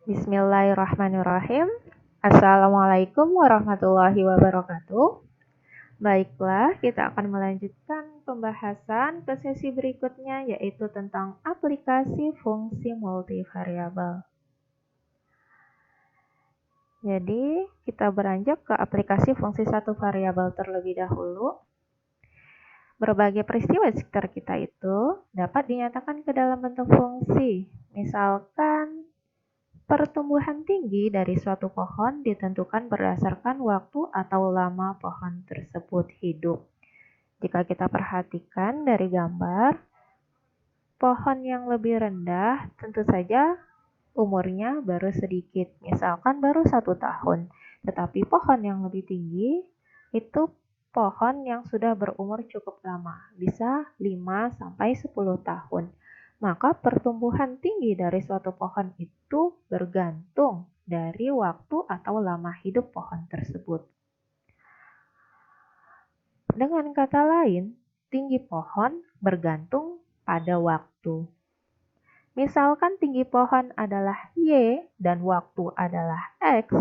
Bismillahirrahmanirrahim. Assalamualaikum warahmatullahi wabarakatuh. Baiklah, kita akan melanjutkan pembahasan ke sesi berikutnya, yaitu tentang aplikasi fungsi multivariabel. Jadi, kita beranjak ke aplikasi fungsi satu variabel terlebih dahulu. Berbagai peristiwa di sekitar kita itu dapat dinyatakan ke dalam bentuk fungsi. Misalkan, pertumbuhan tinggi dari suatu pohon ditentukan berdasarkan waktu atau lama pohon tersebut hidup. Jika kita perhatikan dari gambar, pohon yang lebih rendah tentu saja umurnya baru sedikit, misalkan baru 1 tahun. Tetapi pohon yang lebih tinggi itu pohon yang sudah berumur cukup lama, bisa 5-10 tahun. Maka pertumbuhan tinggi dari suatu pohon itu bergantung dari waktu atau lama hidup pohon tersebut. Dengan kata lain, tinggi pohon bergantung pada waktu. Misalkan tinggi pohon adalah Y dan waktu adalah X,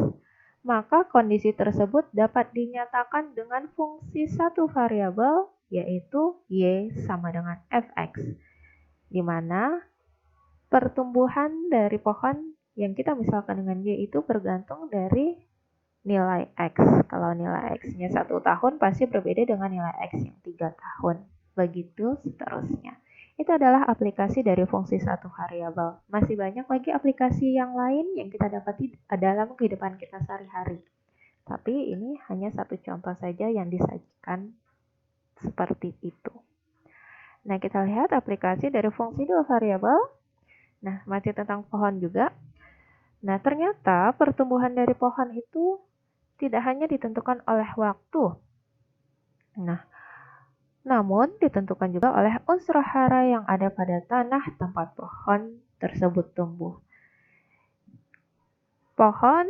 maka kondisi tersebut dapat dinyatakan dengan fungsi satu variabel, yaitu Y sama dengan Fx, di mana pertumbuhan dari pohon yang kita misalkan dengan Y itu bergantung dari nilai X. Kalau nilai X-nya 1 tahun pasti berbeda dengan nilai X yang 3 tahun. Begitu seterusnya. Itu adalah aplikasi dari fungsi satu variabel. Masih banyak lagi aplikasi yang lain yang kita dapati dalam kehidupan kita sehari-hari. Tapi ini hanya satu contoh saja yang disajikan seperti itu. Nah, kita lihat aplikasi dari fungsi dua variabel. Nah, masih tentang pohon juga. Nah, ternyata pertumbuhan dari pohon itu tidak hanya ditentukan oleh waktu. Nah, namun ditentukan juga oleh unsur hara yang ada pada tanah tempat pohon tersebut tumbuh. Pohon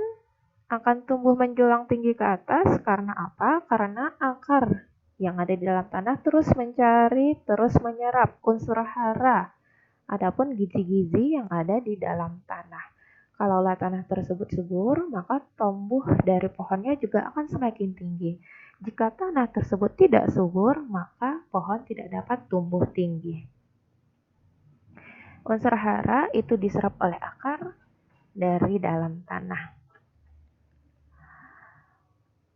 akan tumbuh menjulang tinggi ke atas karena apa? Karena akar yang ada di dalam tanah terus mencari, terus menyerap unsur hara. Adapun gizi-gizi yang ada di dalam tanah. Kalaulah tanah tersebut subur, maka tumbuh dari pohonnya juga akan semakin tinggi. Jika tanah tersebut tidak subur, maka pohon tidak dapat tumbuh tinggi. Unsur hara itu diserap oleh akar dari dalam tanah.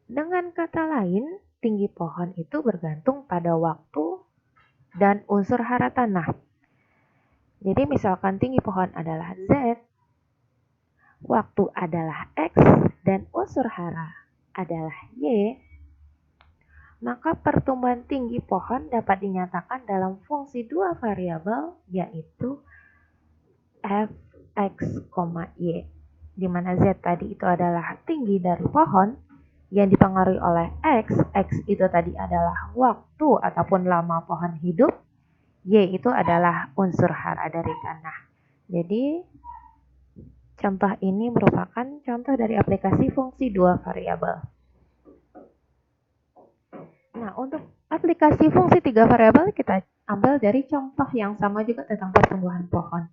Dengan kata lain, tinggi pohon itu bergantung pada waktu dan unsur hara tanah. Jadi misalkan tinggi pohon adalah Z, waktu adalah X, dan unsur hara adalah Y, maka pertumbuhan tinggi pohon dapat dinyatakan dalam fungsi dua variabel, yaitu Fx, Y, di mana Z tadi itu adalah tinggi dari pohon yang dipengaruhi oleh X itu tadi adalah waktu ataupun lama pohon hidup, Y itu adalah unsur hara dari tanah. Jadi, contoh ini merupakan contoh dari aplikasi fungsi dua variabel. Nah, untuk aplikasi fungsi tiga variabel kita ambil dari contoh yang sama juga tentang pertumbuhan pohon.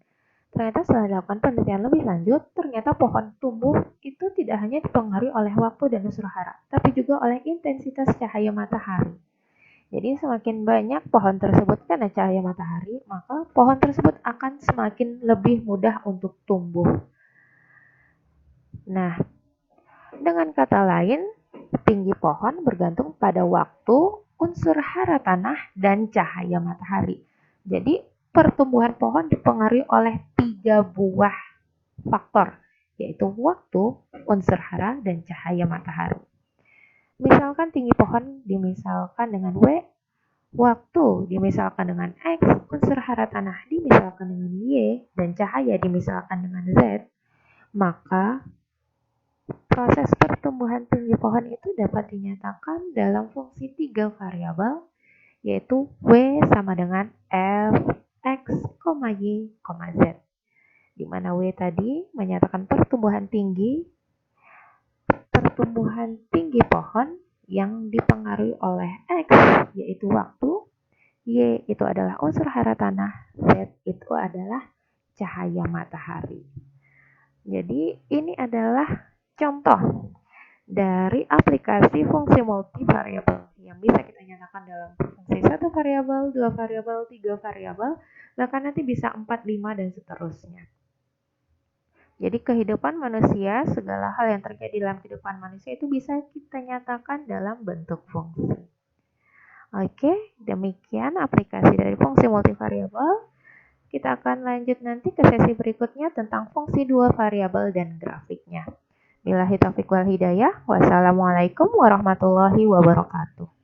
Ternyata setelah dilakukan penelitian lebih lanjut, ternyata pohon tumbuh itu tidak hanya dipengaruhi oleh waktu dan unsur hara, tapi juga oleh intensitas cahaya matahari. Jadi semakin banyak pohon tersebut kena cahaya matahari, maka pohon tersebut akan semakin lebih mudah untuk tumbuh. Nah, dengan kata lain, tinggi pohon bergantung pada waktu, unsur hara tanah, dan cahaya matahari. Jadi, pertumbuhan pohon dipengaruhi oleh 3 buah faktor, yaitu waktu, unsur hara, dan cahaya matahari. Misalkan tinggi pohon dimisalkan dengan W, waktu dimisalkan dengan X, unsur hara tanah dimisalkan dengan Y, dan cahaya dimisalkan dengan Z, maka proses pertumbuhan tinggi pohon itu dapat dinyatakan dalam fungsi 3 variabel, yaitu W sama dengan Fx, Y, Z. Di mana W tadi menyatakan pertumbuhan tinggi pohon yang dipengaruhi oleh X, yaitu waktu, Y itu adalah unsur hara tanah, Z itu adalah cahaya matahari. Jadi ini adalah contoh dari aplikasi fungsi multivariabel yang bisa kita nyatakan dalam fungsi satu variabel, dua variabel, tiga variabel, bahkan nanti bisa 4, 5, dan seterusnya. Jadi kehidupan manusia, segala hal yang terjadi dalam kehidupan manusia itu bisa kita nyatakan dalam bentuk fungsi. Oke, demikian aplikasi dari fungsi multivariabel. Kita akan lanjut nanti ke sesi berikutnya tentang fungsi dua variabel dan grafiknya. Billahi taufiq wal hidayah. Wassalamualaikum warahmatullahi wabarakatuh.